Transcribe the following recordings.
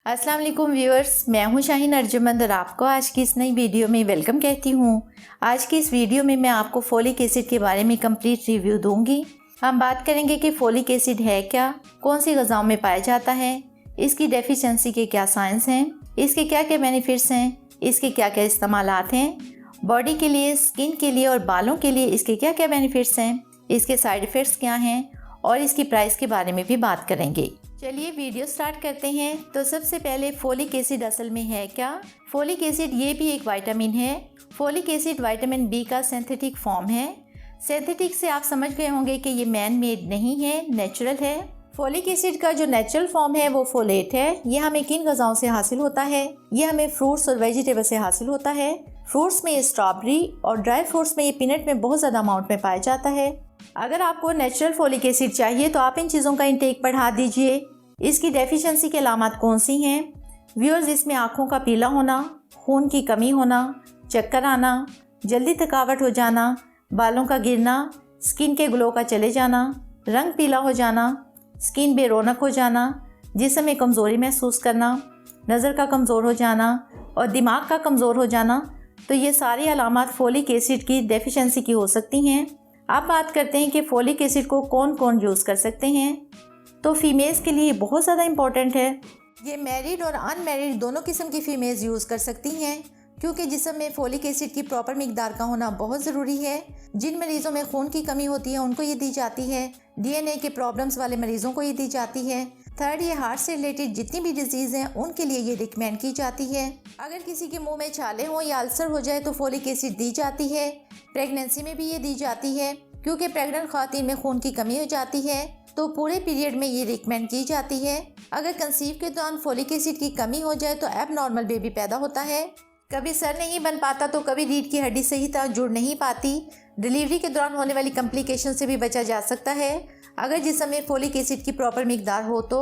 अस्सलाम वालेकुम व्यूअर्स, मैं हूं शाहीन अर्जुमंद और आपको आज की इस नई वीडियो में वेलकम कहती हूं। आज की इस वीडियो में मैं आपको फोलिक एसिड के बारे में कंप्लीट रिव्यू दूंगी। हम बात करेंगे कि फोलिक एसिड है क्या, कौन सी ग़िज़ाओं में पाया जाता है, इसकी डेफिशिएंसी के क्या साइंस हैं, इसके क्या क्या बेनिफिट्स हैं, इसके क्या क्या इस्तेमालात हैं, बॉडी के लिए, स्किन के लिए और बालों के लिए इसके क्या क्या बेनिफिट्स हैं, इसके साइड इफ़ेक्ट्स क्या हैं और इसकी प्राइस के बारे में भी बात करेंगे। चलिए वीडियो स्टार्ट करते हैं। तो सबसे पहले फोलिक एसिड असल में है क्या। फोलिक एसिड ये भी एक विटामिन है। फोलिक एसिड विटामिन बी का सिंथेटिक फॉर्म है। सिंथेटिक से आप समझ गए होंगे कि ये मैन मेड नहीं है, नेचुरल है। फोलिक एसिड का जो नेचुरल फॉर्म है वो फोलेट है। ये हमें किन ग़िज़ाओं से हासिल होता है? ये हमें फ्रूट्स और वेजिटेबल से हासिल होता है। फ्रूट्स में ये स्ट्रॉबेरी और ड्राई फ्रूट्स में ये पीनट में बहुत ज़्यादा अमाउंट में पाया जाता है। अगर आपको नेचुरल फोलिक एसिड चाहिए तो आप इन चीज़ों का इंटेक बढ़ा दीजिए। इसकी डेफिशिएंसी के अलामात कौन सी हैं? व्यूअर्स, इसमें आँखों का पीला होना, खून की कमी होना, चक्कर आना, जल्दी थकावट हो जाना, बालों का गिरना, स्किन के ग्लो का चले जाना, रंग पीला हो जाना, स्किन बेरौनक हो जाना, जिस्म में कमज़ोरी महसूस करना, नज़र का कमज़ोर हो जाना और दिमाग का कमज़ोर हो जाना, तो ये सारी अलामात फोलिक एसिड की डेफिशिएंसी की हो सकती हैं। अब बात करते हैं कि फोलिक एसिड को कौन कौन यूज़ कर सकते हैं। तो फीमेल्स के लिए बहुत ज़्यादा इम्पॉर्टेंट है। ये मैरिड और अनमैरिड दोनों किस्म की फ़ीमेल्स यूज़ कर सकती हैं, क्योंकि जिस्म में फोलिक एसिड की प्रॉपर मिकदार का होना बहुत ज़रूरी है। जिन मरीज़ों में खून की कमी होती है उनको ये दी जाती है। डीएनए के प्रॉब्लम्स वाले मरीज़ों को ये दी जाती है। थर्ड, ये हार्ट से रिलेटेड जितनी भी डिजीज़ हैं उनके लिए ये रिकमेंड की जाती है। अगर किसी के मुंह में छाले हों या अल्सर हो जाए तो फोलिक एसिड दी जाती है। प्रेगनेंसी में भी ये दी जाती है, क्योंकि प्रेग्नेंट ख़वातीन में खून की कमी हो जाती है तो पूरे पीरियड में ये रिकमेंड की जाती है। अगर कंसीव के दौरान फोलिक एसिड की कमी हो जाए तो एबनॉर्मल बेबी पैदा होता है। कभी सर नहीं बन पाता तो कभी रीढ़ की हड्डी सही तरह जुड़ नहीं पाती। डिलीवरी के दौरान होने वाली कॉम्प्लिकेशन से भी बचा जा सकता है अगर जिस्म में फोलिक एसिड की प्रॉपर मिकदार हो तो।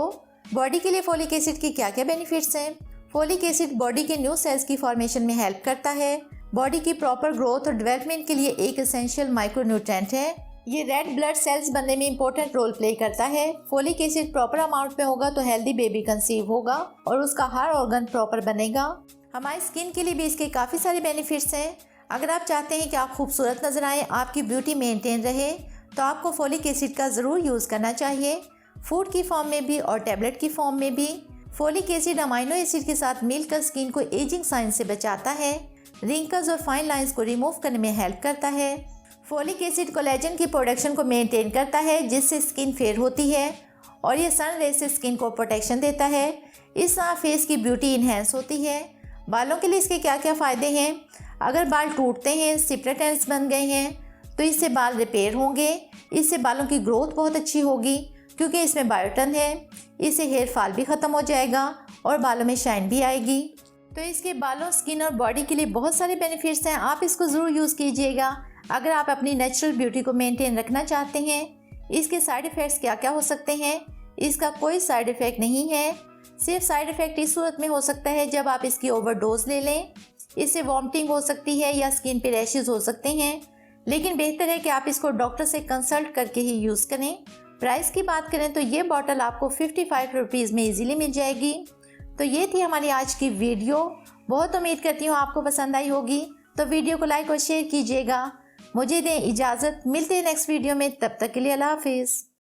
बॉडी के लिए फोलिक एसिड के क्या क्या बेनिफिट्स हैं? फोलिक एसिड बॉडी के न्यू सेल्स की फॉर्मेशन में हेल्प करता है। बॉडी की प्रॉपर ग्रोथ और डेवलपमेंट के लिए एक एसेंशियल माइक्रोन्यूट्रेंट है। ये रेड ब्लड सेल्स बनने में इंपॉर्टेंट रोल प्ले करता है। फोलिक एसिड प्रॉपर अमाउंट में होगा तो हेल्दी बेबी कंसीव होगा और उसका हर ऑर्गन प्रॉपर बनेगा। हमारी स्किन के लिए भी इसके काफ़ी सारे बेनिफिट्स हैं। अगर आप चाहते हैं कि आप खूबसूरत नजर आएँ, आपकी ब्यूटी मेंटेन रहे, तो आपको फोलिक एसिड का ज़रूर यूज़ करना चाहिए, फूड की फॉर्म में भी और टैबलेट की फॉर्म में भी। फोलिक एसिड अमाइनो एसिड के साथ मिलकर स्किन को एजिंग साइन से बचाता है। रिंकल्स और फाइन लाइंस को रिमूव करने में हेल्प करता है। फोलिक एसिड कोलेजन की प्रोडक्शन को मेंटेन करता है, जिससे स्किन फेयर होती है और ये सन रे से स्किन को प्रोटेक्शन देता है। इस तरह फेस की ब्यूटी इन्हेंस होती है। बालों के लिए इसके क्या क्या फ़ायदे हैं? अगर बाल टूटते हैं, स्प्लिट एंड्स बन गए हैं, तो इससे बाल रिपेयर होंगे। इससे बालों की ग्रोथ बहुत अच्छी होगी, क्योंकि इसमें बायोटिन है। इससे हेयर फॉल भी ख़त्म हो जाएगा और बालों में शाइन भी आएगी। तो इसके बालों, स्किन और बॉडी के लिए बहुत सारे बेनिफिट्स हैं। आप इसको ज़रूर यूज़ कीजिएगा अगर आप अपनी नेचुरल ब्यूटी को मेंटेन रखना चाहते हैं। इसके साइड इफ़ेक्ट्स क्या क्या हो सकते हैं? इसका कोई साइड इफ़ेक्ट नहीं है। सिर्फ साइड इफ़ेक्ट इस सूरत में हो सकता है जब आप इसकी ओवरडोज ले लें। इससे वॉमिटिंग हो सकती है या स्किन पे रैशेज़ हो सकते हैं, लेकिन बेहतर है कि आप इसको डॉक्टर से कंसल्ट करके ही यूज़ करें। प्राइस की बात करें तो ये बॉटल आपको 55 रुपीज़ में ईजीली मिल जाएगी। तो ये थी हमारी आज की वीडियो। बहुत उम्मीद करती हूँ आपको पसंद आई होगी। तो वीडियो को लाइक और शेयर कीजिएगा। मुझे दें इजाज़त, मिलते हैं नेक्स्ट वीडियो में। तब तक के लिए अल्लाह हाफिज़।